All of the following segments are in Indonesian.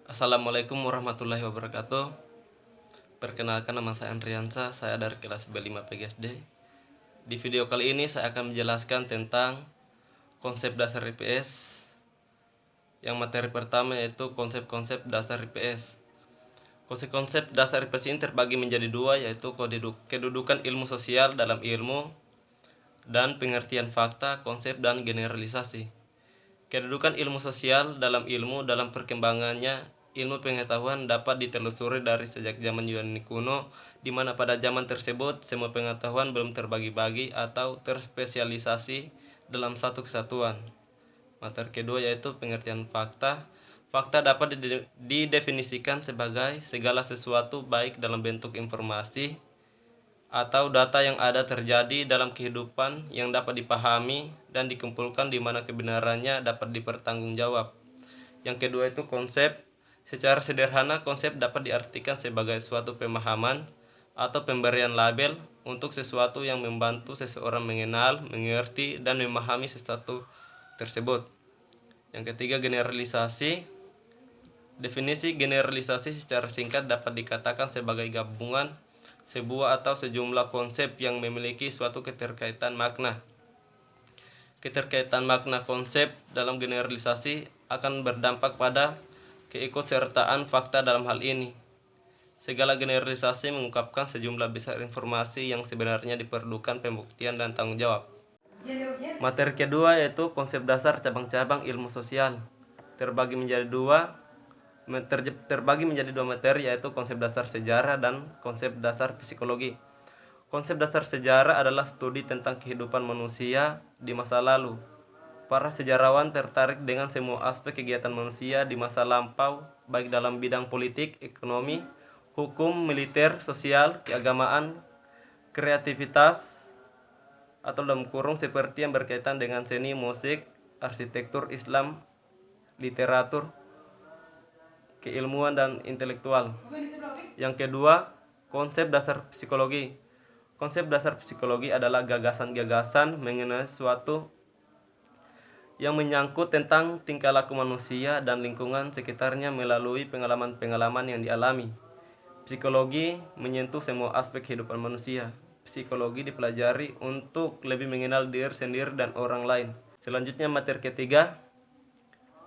Assalamualaikum warahmatullahi wabarakatuh. Perkenalkan, nama saya Andriansa, saya dari kelas B5 PGSD. Di video kali ini saya akan menjelaskan tentang konsep dasar IPS. Yang materi pertama yaitu konsep-konsep dasar IPS. Konsep-konsep dasar IPS ini terbagi menjadi dua, yaitu kedudukan ilmu sosial dalam ilmu dan pengertian fakta, konsep, dan generalisasi. Kedudukan ilmu sosial dalam ilmu dalam perkembangannya, ilmu pengetahuan dapat ditelusuri dari sejak zaman Yunani kuno, di mana pada zaman tersebut semua pengetahuan belum terbagi-bagi atau terspesialisasi dalam satu kesatuan. Materi kedua yaitu pengertian fakta. Fakta dapat didefinisikan sebagai segala sesuatu baik dalam bentuk informasi atau data yang ada terjadi dalam kehidupan yang dapat dipahami dan dikumpulkan di mana kebenarannya dapat dipertanggungjawab. Yang kedua itu konsep. Secara sederhana, konsep dapat diartikan sebagai suatu pemahaman atau pemberian label untuk sesuatu yang membantu seseorang mengenal, mengerti, dan memahami sesuatu tersebut. Yang ketiga, generalisasi. Definisi generalisasi secara singkat dapat dikatakan sebagai gabungan sebuah atau sejumlah konsep yang memiliki suatu keterkaitan makna. Keterkaitan makna konsep dalam generalisasi akan berdampak pada keikutsertaan fakta dalam hal ini. Segala generalisasi mengungkapkan sejumlah besar informasi yang sebenarnya diperlukan pembuktian dan tanggung jawab. Materi kedua yaitu konsep dasar cabang-cabang ilmu sosial. Terbagi menjadi dua materi, yaitu konsep dasar sejarah dan konsep dasar psikologi. Konsep dasar sejarah adalah studi tentang kehidupan manusia di masa lalu. Para sejarawan tertarik dengan semua aspek kegiatan manusia di masa lampau, baik dalam bidang politik, ekonomi, hukum, militer, sosial, keagamaan, kreativitas, atau dalam kurung seperti yang berkaitan dengan seni, musik, arsitektur, Islam, literatur, keilmuan, dan intelektual. Yang kedua, konsep dasar psikologi. Konsep dasar psikologi adalah gagasan-gagasan mengenai sesuatu yang menyangkut tentang tingkah laku manusia dan lingkungan sekitarnya melalui pengalaman-pengalaman yang dialami. Psikologi menyentuh semua aspek kehidupan manusia. Psikologi dipelajari untuk lebih mengenal diri sendiri dan orang lain. Selanjutnya, materi ketiga,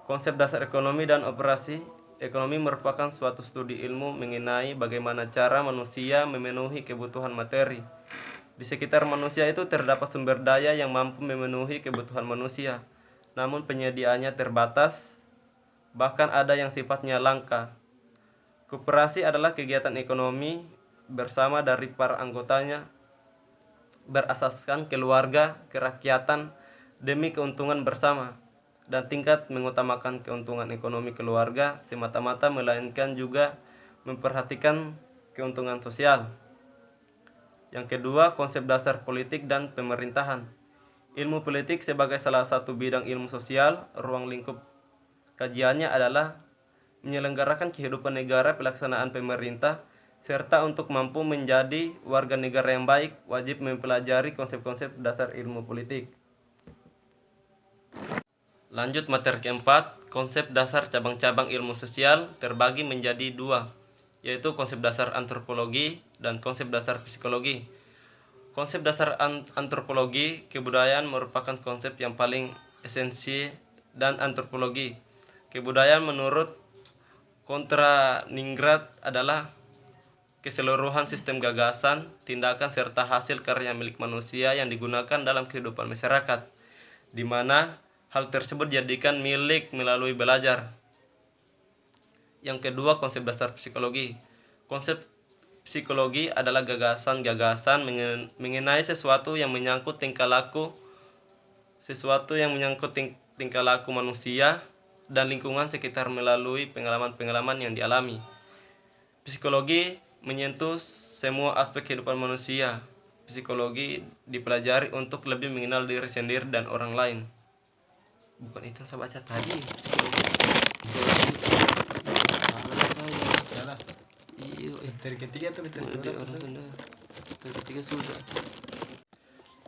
konsep dasar ekonomi dan operasi. Ekonomi merupakan suatu studi ilmu mengenai bagaimana cara manusia memenuhi kebutuhan materi. Di sekitar manusia itu terdapat sumber daya yang mampu memenuhi kebutuhan manusia, namun penyediaannya terbatas, bahkan ada yang sifatnya langka. Koperasi adalah kegiatan ekonomi bersama dari para anggotanya berasaskan keluarga, kerakyatan demi keuntungan bersama, dan tingkat mengutamakan keuntungan ekonomi keluarga semata-mata, melainkan juga memperhatikan keuntungan sosial. Yang kedua, konsep dasar politik dan pemerintahan. Ilmu politik sebagai salah satu bidang ilmu sosial, ruang lingkup kajiannya adalah menyelenggarakan kehidupan negara, pelaksanaan pemerintah, serta untuk mampu menjadi warga negara yang baik, wajib mempelajari konsep-konsep dasar ilmu politik. Lanjut materi keempat, konsep dasar cabang-cabang ilmu sosial terbagi menjadi dua, yaitu konsep dasar antropologi dan konsep dasar psikologi. Konsep dasar antropologi kebudayaan merupakan konsep yang paling esensi dan antropologi kebudayaan menurut Kontra-Ningrat adalah keseluruhan sistem gagasan, tindakan, serta hasil karya milik manusia yang digunakan dalam kehidupan masyarakat, di mana hal tersebut dijadikan milik melalui belajar. Yang kedua, konsep dasar psikologi. Konsep psikologi adalah gagasan-gagasan mengenai sesuatu yang menyangkut tingkah laku manusia dan lingkungan sekitar melalui pengalaman-pengalaman yang dialami. Psikologi menyentuh semua aspek kehidupan manusia. Psikologi dipelajari untuk lebih mengenal diri sendiri dan orang lain. Bukan itu yang saya baca tadi. Salah. Iyo, Materi ketiga tuh materi ketiga sudah.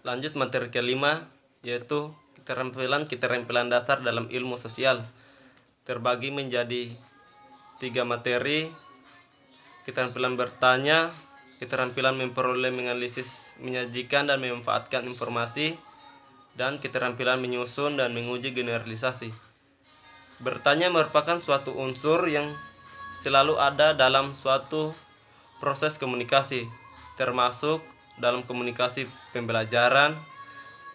Lanjut materi kelima, yaitu keterampilan dasar dalam ilmu sosial. Terbagi menjadi 3 materi: keterampilan bertanya, keterampilan memperoleh, menganalisis, menyajikan dan memanfaatkan informasi, dan keterampilan menyusun dan menguji generalisasi. Bertanya merupakan suatu unsur yang selalu ada dalam suatu proses komunikasi, termasuk dalam komunikasi pembelajaran.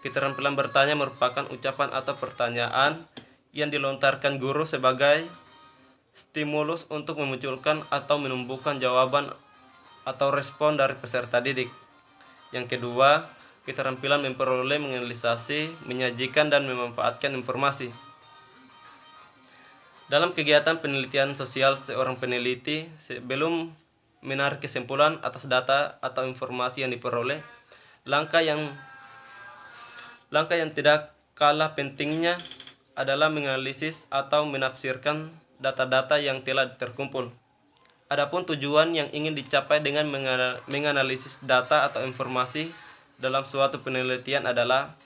Keterampilan bertanya merupakan ucapan atau pertanyaan yang dilontarkan guru sebagai stimulus untuk memunculkan atau menumbuhkan jawaban atau respon dari peserta didik. Yang kedua, keterampilan memperoleh, menganalisasi, menyajikan dan memanfaatkan informasi. Dalam kegiatan penelitian sosial, seorang peneliti sebelum menarik kesimpulan atas data atau informasi yang diperoleh, langkah yang tidak kalah pentingnya adalah menganalisis atau menafsirkan data-data yang telah terkumpul. Adapun tujuan yang ingin dicapai dengan menganalisis data atau informasi dalam suatu penelitian adalah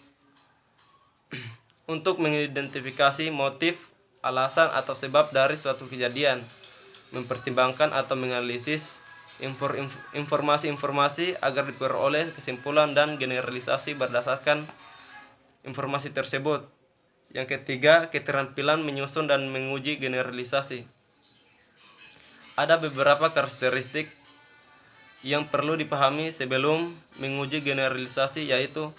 untuk mengidentifikasi motif, alasan atau sebab dari suatu kejadian, mempertimbangkan atau menganalisis informasi-informasi agar diperoleh kesimpulan dan generalisasi berdasarkan informasi tersebut. Yang ketiga, keterampilan menyusun dan menguji generalisasi. Ada beberapa karakteristik yang perlu dipahami sebelum menguji generalisasi, yaitu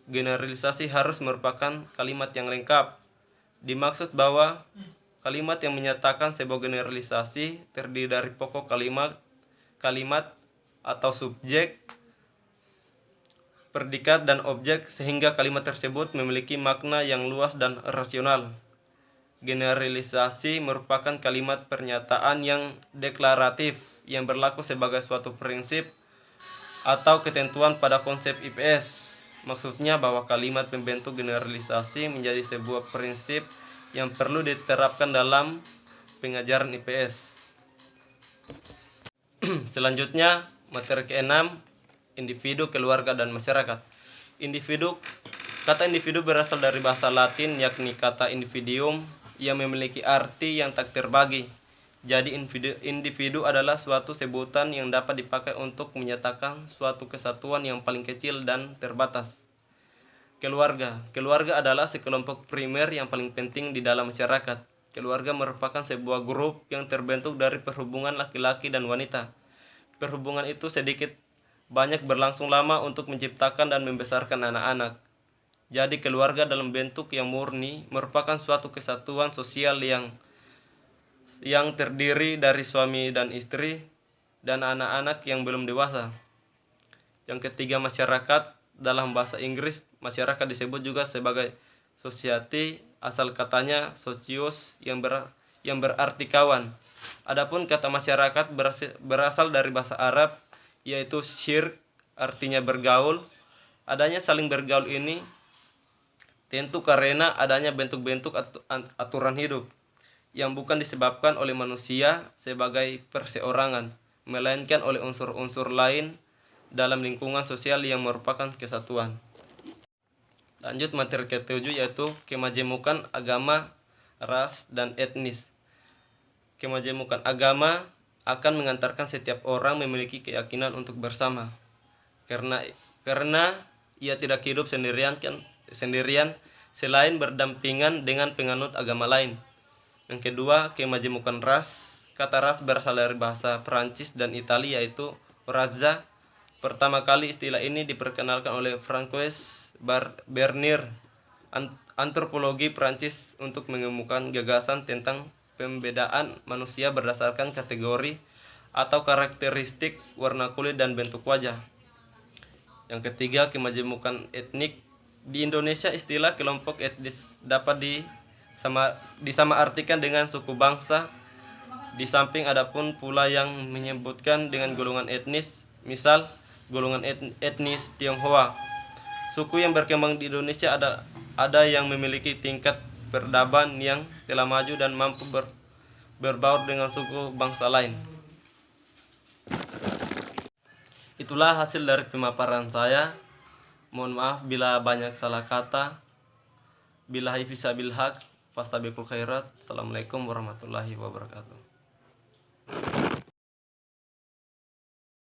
generalisasi harus merupakan kalimat yang lengkap. Dimaksud bahwa kalimat yang menyatakan sebuah generalisasi terdiri dari pokok kalimat atau subjek, predikat, dan objek, sehingga kalimat tersebut memiliki makna yang luas dan rasional. Generalisasi merupakan kalimat pernyataan yang deklaratif yang berlaku sebagai suatu prinsip atau ketentuan pada konsep IPS. Maksudnya bahwa kalimat pembentuk generalisasi menjadi sebuah prinsip yang perlu diterapkan dalam pengajaran IPS. Selanjutnya, materi ke-6, individu, keluarga, dan masyarakat. Kata individu berasal dari bahasa Latin, yakni kata individuum, yang memiliki arti yang tak terbagi. Jadi individu adalah suatu sebutan yang dapat dipakai untuk menyatakan suatu kesatuan yang paling kecil dan terbatas. Keluarga adalah sekelompok primer yang paling penting di dalam masyarakat. Keluarga merupakan sebuah grup yang terbentuk dari perhubungan laki-laki dan wanita. Perhubungan itu sedikit banyak berlangsung lama untuk menciptakan dan membesarkan anak-anak. Jadi keluarga dalam bentuk yang murni merupakan suatu kesatuan sosial yang terdiri dari suami dan istri dan anak-anak yang belum dewasa. Yang ketiga, masyarakat. Dalam bahasa Inggris, masyarakat disebut juga sebagai society, asal katanya socios yang berarti kawan. Adapun kata masyarakat berasal dari bahasa Arab, yaitu syirk, artinya bergaul. Adanya saling bergaul ini tentu karena adanya bentuk-bentuk aturan hidup yang bukan disebabkan oleh manusia sebagai perseorangan, melainkan oleh unsur-unsur lain dalam lingkungan sosial yang merupakan kesatuan. Lanjut materi ke-7, yaitu kemajemukan agama, ras, dan etnis. Kemajemukan agama akan mengantarkan setiap orang memiliki keyakinan untuk bersama, karena ia tidak hidup sendirian selain berdampingan dengan penganut agama lain. Yang kedua, kemajemukan ras. Kata ras berasal dari bahasa Perancis dan Italia, yaitu razza. Pertama kali istilah ini diperkenalkan oleh Francois Bernier, antropologi Perancis, untuk mengemukakan gagasan tentang pembedaan manusia berdasarkan kategori atau karakteristik warna kulit dan bentuk wajah. Yang ketiga, kemajemukan etnik. Di Indonesia, istilah kelompok etnis dapat disamaartikan dengan suku bangsa. Di samping ada pun pula yang menyebutkan dengan golongan etnis, misal golongan etnis Tionghoa. Suku yang berkembang di Indonesia ada yang memiliki tingkat peradaban yang telah maju dan mampu berbaur dengan suku bangsa lain. Itulah hasil dari pemaparan saya. Mohon maaf bila banyak salah kata. Billahi fisabilil haq, fastabiqul khairat. Assalamualaikum warahmatullahi wabarakatuh.